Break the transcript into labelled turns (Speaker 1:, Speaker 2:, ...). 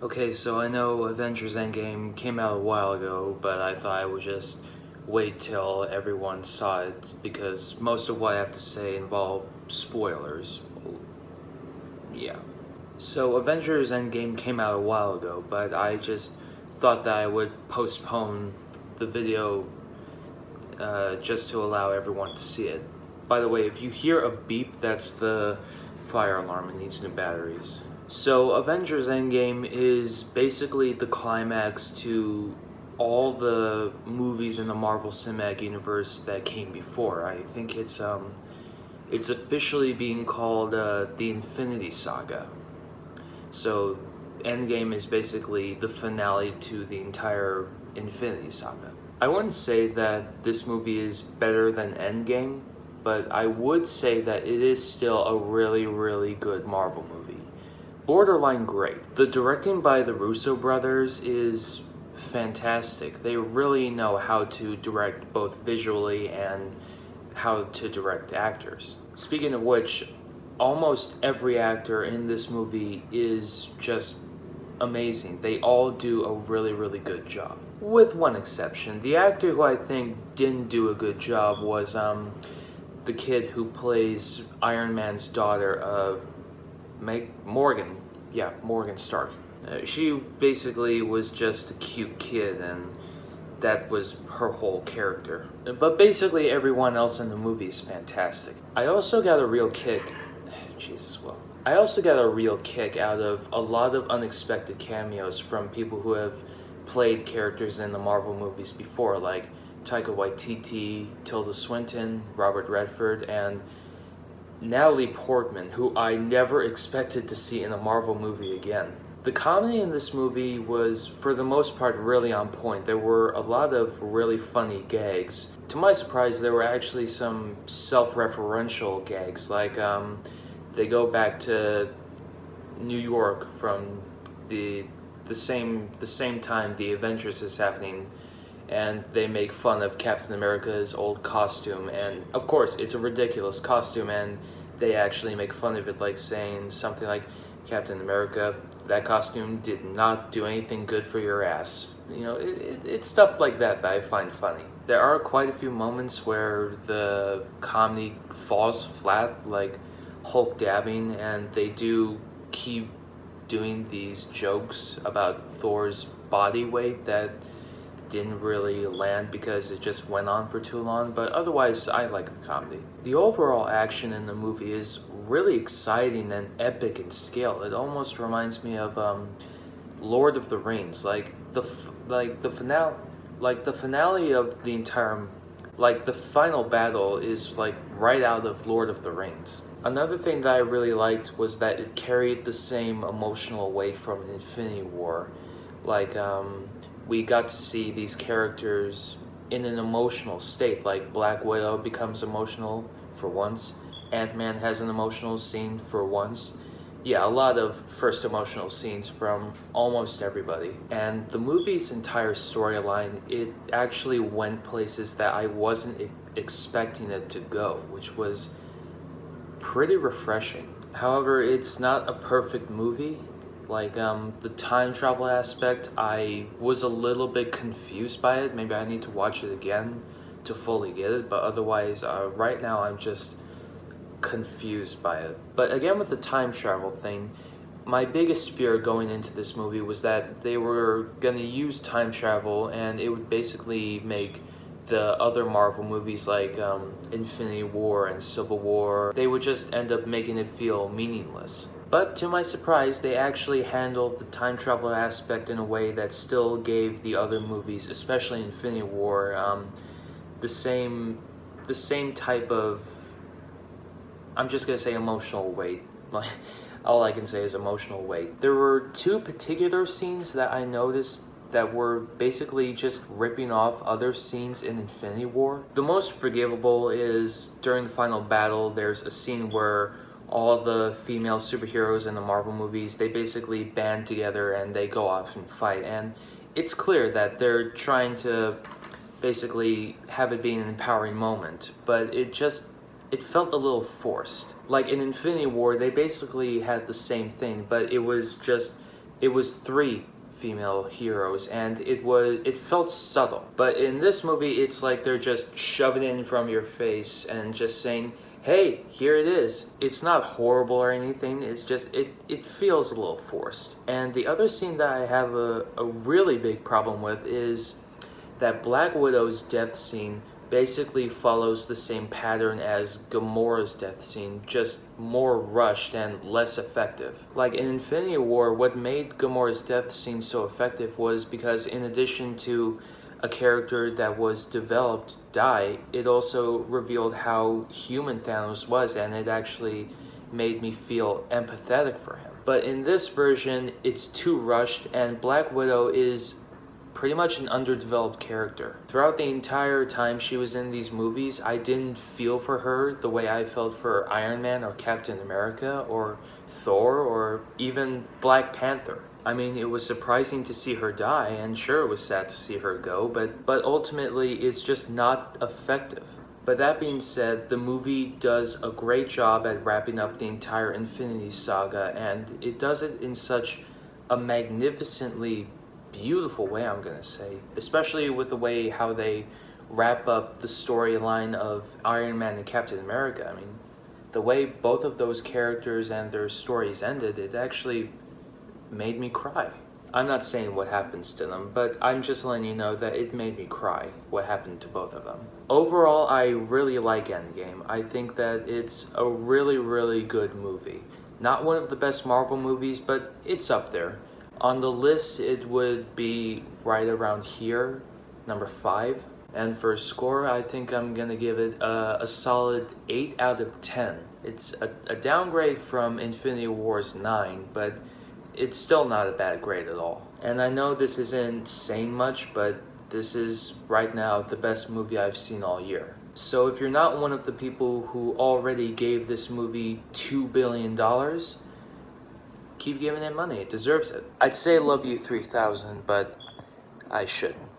Speaker 1: Okay, so I know Avengers Endgame came out a while ago, but I thought I would just wait till everyone saw it because most of what I have to say involve spoilers. Yeah. So Avengers Endgame came out a while ago, but I just thought that I would postpone the video just to allow everyone to see it. By the way, if you hear a beep, that's the fire alarm. It needs new batteries. So Avengers Endgame is basically the climax to all the movies in the Marvel Cinematic Universe that came before. I think it's officially being called the Infinity Saga. So Endgame is basically the finale to the entire Infinity Saga. I wouldn't say that this movie is better than Endgame, but I would say that it is still a really, really good Marvel movie. Borderline great. The directing by the Russo brothers is fantastic. They really know how to direct both visually and how to direct actors. Speaking of which, almost every actor in this movie is just amazing. They all do a really, really good job. With one exception. The actor who I think didn't do a good job was the kid who plays Iron Man's daughter, Morgan. Yeah, Morgan Stark. She basically was just a cute kid, and that was her whole character. But basically everyone else in the movie is fantastic. I also got a real kick I also got a real kick out of a lot of unexpected cameos from people who have played characters in the Marvel movies before, like Taika Waititi, Tilda Swinton, Robert Redford, and Natalie Portman, who I never expected to see in a Marvel movie again. The comedy in this movie was, for the most part, really on point. There were a lot of really funny gags. To my surprise, there were actually some self-referential gags, like they go back to New York from the same time the Avengers is happening, and they make fun of Captain America's old costume, and of course it's a ridiculous costume, and they actually make fun of it, like saying something like, Captain America, that costume did not do anything good for your ass. You know, it's stuff like that I find funny. There are quite a few moments where the comedy falls flat, like Hulk dabbing, and they do keep doing these jokes about Thor's body weight that didn't really land because it just went on for too long, but otherwise I like the comedy. The overall action in the movie is really exciting and epic in scale. It almost reminds me of Lord of the Rings, the finale of the entire, like the final battle is like right out of Lord of the Rings. Another thing that I really liked was that it carried the same emotional weight from Infinity War. Like, we got to see these characters in an emotional state, like Black Widow becomes emotional for once, Ant-Man has an emotional scene for once. Yeah, a lot of first emotional scenes from almost everybody. And the movie's entire storyline, it actually went places that I wasn't expecting it to go, which was pretty refreshing. However, it's not a perfect movie. Like, the time travel aspect, I was a little bit confused by it. Maybe I need to watch it again to fully get it, but otherwise, right now I'm just confused by it. But again, with the time travel thing, my biggest fear going into this movie was that they were gonna use time travel and it would basically make the other Marvel movies like Infinity War and Civil War, they would just end up making it feel meaningless. But to my surprise, they actually handled the time travel aspect in a way that still gave the other movies, especially Infinity War, the same type of, I'm just gonna say, emotional weight. Like, all I can say is emotional weight. There were two particular scenes that I noticed that were basically just ripping off other scenes in Infinity War. The most forgivable is during the final battle, there's a scene where all the female superheroes in the Marvel movies, they basically band together and they go off and fight. And it's clear that they're trying to basically have it be an empowering moment, but it felt a little forced. Like in Infinity War, they basically had the same thing, but it it was 3 female heroes, and it felt subtle. But in this movie, it's like they're just shoving it in from your face and just saying, hey, here it is. It's not horrible or anything, it's just, it feels a little forced. And the other scene that I have a really big problem with is that Black Widow's death scene basically follows the same pattern as Gamora's death scene, just more rushed and less effective. Like in Infinity War, what made Gamora's death scene so effective was because in addition to a character that was developed die, it also revealed how human Thanos was, and it actually made me feel empathetic for him. But in this version, it's too rushed, and Black Widow is pretty much an underdeveloped character. Throughout the entire time she was in these movies, I didn't feel for her the way I felt for Iron Man or Captain America or Thor or even Black Panther. I mean, it was surprising to see her die, and sure, it was sad to see her go, but ultimately, it's just not effective. But that being said, the movie does a great job at wrapping up the entire Infinity Saga, and it does it in such a magnificently beautiful way, I'm gonna say, especially with the way how they wrap up the storyline of Iron Man and Captain America. I mean, the way both of those characters and their stories ended, it actually made me cry. I'm not saying what happens to them, but I'm just letting you know that it made me cry what happened to both of them. Overall, I really like Endgame. I think that it's a really, really good movie. Not one of the best Marvel movies, but it's up there. On the list, it would be right around here, number 5. And for a score, I think I'm gonna give it a solid 8 out of 10. It's a downgrade from Infinity War's 9, but it's still not a bad grade at all. And I know this isn't saying much, but this is, right now, the best movie I've seen all year. So if you're not one of the people who already gave this movie $2 billion, keep giving it money, it deserves it. I'd say love you 3000, but I shouldn't.